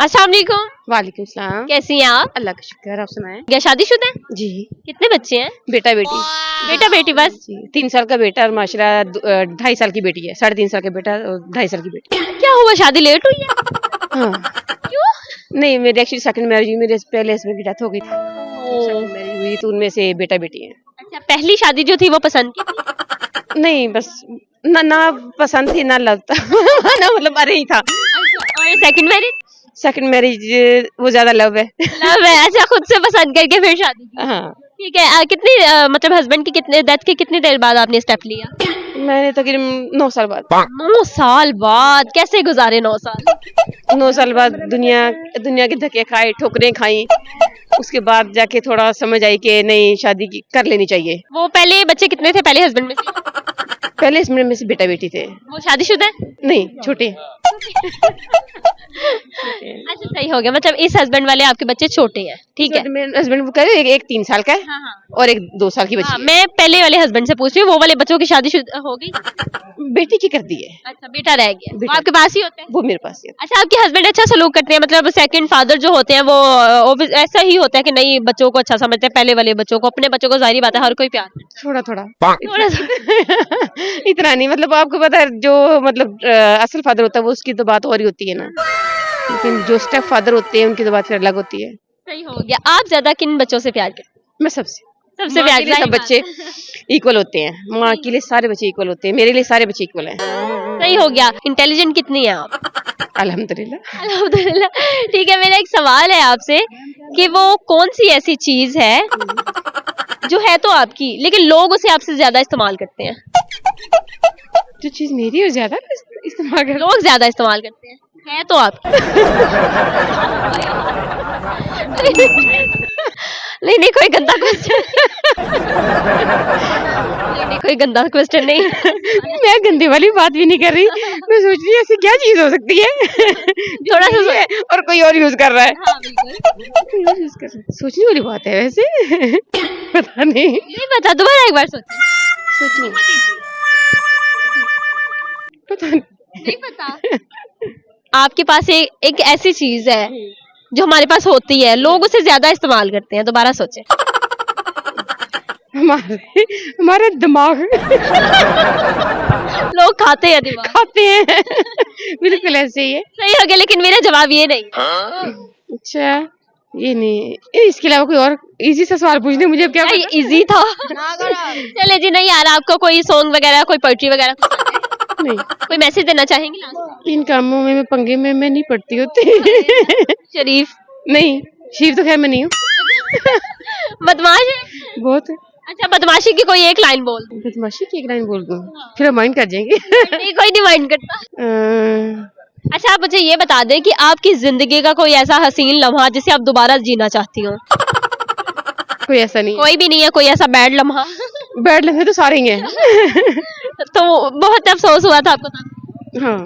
अस्सलाम वालेकुम। वालेकुम सलाम। कैसी हैं आप? अल्लाह का शुक्र, आप सुनाएं। क्या शादीशुदा हैं? जी। कितने बच्चे हैं? बेटा बेटी। बेटा बेटी बस? जी 3 साल का बेटा और माशाल्लाह 2.5 साल की बेटी है। 3.5 साल का बेटा और 2.5 साल की बेटी। क्या हुआ, शादी लेट हुई है? हाँ। क्यों? नहीं, मेरी एक्चुअली सेकंड मैरिज हुई, मेरे पहले हस्बैंड की डेथ हो गई थी। ओह। सेकंड मैरिज हुई तो उनमें से बेटा बेटी है। अच्छा, पहली शादी जो थी वो पसंद की थी? नहीं, बस ना पसंद थी ना लव था ना मतलब अरे ही था। और सेकंड मैरिज? सेकंड मैरिज वो ज्यादा लव है। लव है। अच्छा, खुद से पसंद करके फिर शादी की। हाँ। ठीक है। कितनी मतलब हस्बैंड की कितने डेथ के कितनी देर बाद आपने स्टेप लिया? मैंने तकरीबन 9 साल बाद। 9 साल बाद? कैसे गुजारे 9 साल? 9 साल बाद दुनिया के धक्के खाए, ठोकरें खाई। उसके बाद जाके थोड़ा समझ आई कि नहीं, शादी कर लेनी चाहिए। वो पहले बच्चे कितने थे पहले हस्बैंड में से? पहले इसमें में से बेटा बेटी थे। वो शादीशुदा है? नहीं, छोटे। अच्छा, सही हो गया। मतलब इस हस्बैंड वाले आपके बच्चे छोटे हैं, ठीक है। मेरे हस्बैंड वो कह रहे एक 3 साल का है हाँ, हाँ। और एक 2 साल की बच्ची हाँ, है। मैं पहले वाले हस्बैंड से पूछ रही हूँ, वो वाले बच्चों की शादी हो गई? बेटी की कर दी है। अच्छा, बेटा रह गया। वो बेटा। आपके पास ही होते हैं? वो मेरे पास है। अच्छा, आपके हस्बैंड अच्छा सलूक करते हैं? मतलब सेकंड फादर जो होते हैं वो ऐसा ही होता है कि नहीं, बच्चों को अच्छा समझते हैं? पहले वाले बच्चों को, अपने बच्चों को जाहिर बात है हर कोई प्यार करता थोड़ा थोड़ा है। थोड़ा सा। इतना नहीं, मतलब आपको पता है जो मतलब असल फादर होता है वो उसकी तो बात और ही होती है ना, लेकिन जो स्टेप फादर होते हैं उनकी तो बात फिर अलग होती है। सही हो गया। आप ज्यादा किन बच्चों से प्यार करते हैं? मैं सबसे सबसे माँ प्यार के लिए सब बच्चे इक्वल होते हैं। माँ के लिए सारे बच्चे इक्वल होते हैं, मेरे लिए सारे बच्चे इक्वल हैं। सही हो गया। इंटेलिजेंट कितनी है आप? अल्हम्दुलिल्लाह। अल्हम्दुलिल्लाह। ठीक है, मेरा एक सवाल है आपसे कि वो कौन सी ऐसी चीज है जो है तो आपकी लेकिन लोग उसे आपसे ज्यादा इस्तेमाल करते हैं? जो चीज मेरी है ज्यादा इस्तेमाल कर। लोग ज्यादा इस्तेमाल करते हैं, है तो आपकी। नहीं नहीं, कोई गंदा क्वेश्चन नहीं, कोई गंदा क्वेश्चन नहीं। मैं गंदे वाली बात भी नहीं कर रही, मैं सोच रही हूँ ऐसी क्या चीज हो सकती है थोड़ा सा है और कोई और यूज कर रहा है। हाँ, बिल्कुल। कोई और यूज कर रहा है, सोचने वाली बात है वैसे। पता नहीं, नहीं पता, दोबारा एक बार सोचें। सोचनी पता नहीं। नहीं पता। आपके पास एक ऐसी चीज है जो हमारे पास होती है, लोग उसे ज्यादा इस्तेमाल करते हैं। दोबारा सोचें। हमारे दिमाग लोग खाते हैं दिमाग। खाते हैं। बिल्कुल ऐसे ही है। सही हो गया, लेकिन मेरा जवाब ये नहीं। अच्छा, ये नहीं, इसके अलावा कोई और इजी सा सवाल पूछने मुझे, अब क्या क्या इजी था? चले जी, नहीं आ रहा आपको कोई सॉन्ग वगैरह, कोई पोएट्री वगैरह? नहीं, कोई मैसेज देना चाहेंगे लास्ट? इन कामों में मैं पंगे में मैं नहीं पड़ती होती। शरीफ? नहीं, शीर तो खैर मैं नहीं हूँ। बदमाश है बहुत है। अच्छा, बदमाशी की कोई एक लाइन बोल। बदमाशी की एक लाइन बोल दूँ फिर हम माइंड कर जाएंगे। नहीं, कोई नहीं माइंड करता। अच्छा, आप मुझे ये बता दें कि आपकी जिंदगी का कोई ऐसा हसीन लम्हा जिसे आप दोबारा जीना चाहती हो? कोई ऐसा नहीं। कोई भी नहीं है कोई ऐसा बैड लम्हा? बैड लम्हे तो सारे ही हैं। तो बहुत अफसोस हुआ था आपको तब? हाँ।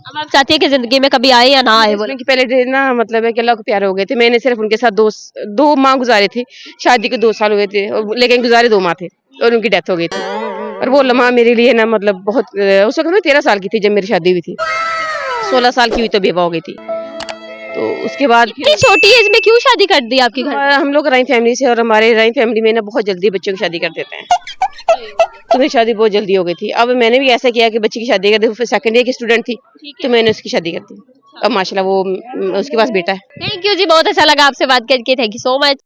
अब आप चाहती है कि जिंदगी में कभी आए या ना आए? बोले कि पहले ना मतलब है कि अल्लाह को प्यारे हो गए थे, मैंने सिर्फ उनके साथ दो माह गुजारे थे। शादी के 2 साल हुए थे लेकिन गुजारे 2 माह थे और उनकी डेथ हो गई थी। और वो लम्हा मेरे लिए ना मतलब बहुत, उस वक्त मैं 13 साल की थी जब मेरी शादी हुई थी। 16 साल की हुई तो बेवा हो गई थी। तो उसके बाद इतनी छोटी एज में क्यों शादी कर दी आपके घर? हम लोग राइन फैमिली से, और हमारे राइन फैमिली में ना बहुत जल्दी बच्चों की शादी कर देते हैं। तो मेरी शादी बहुत जल्दी हो गई थी। अब मैंने भी ऐसा किया कि बच्ची की शादी कर दी, फिर सेकंड ईयर की स्टूडेंट थी तो मैंने उसकी शादी कर दी। अब माशाल्लाह वो उसके पास बेटा है। थैंक यू जी, बहुत अच्छा लगा आपसे बात करके। Thank you so much.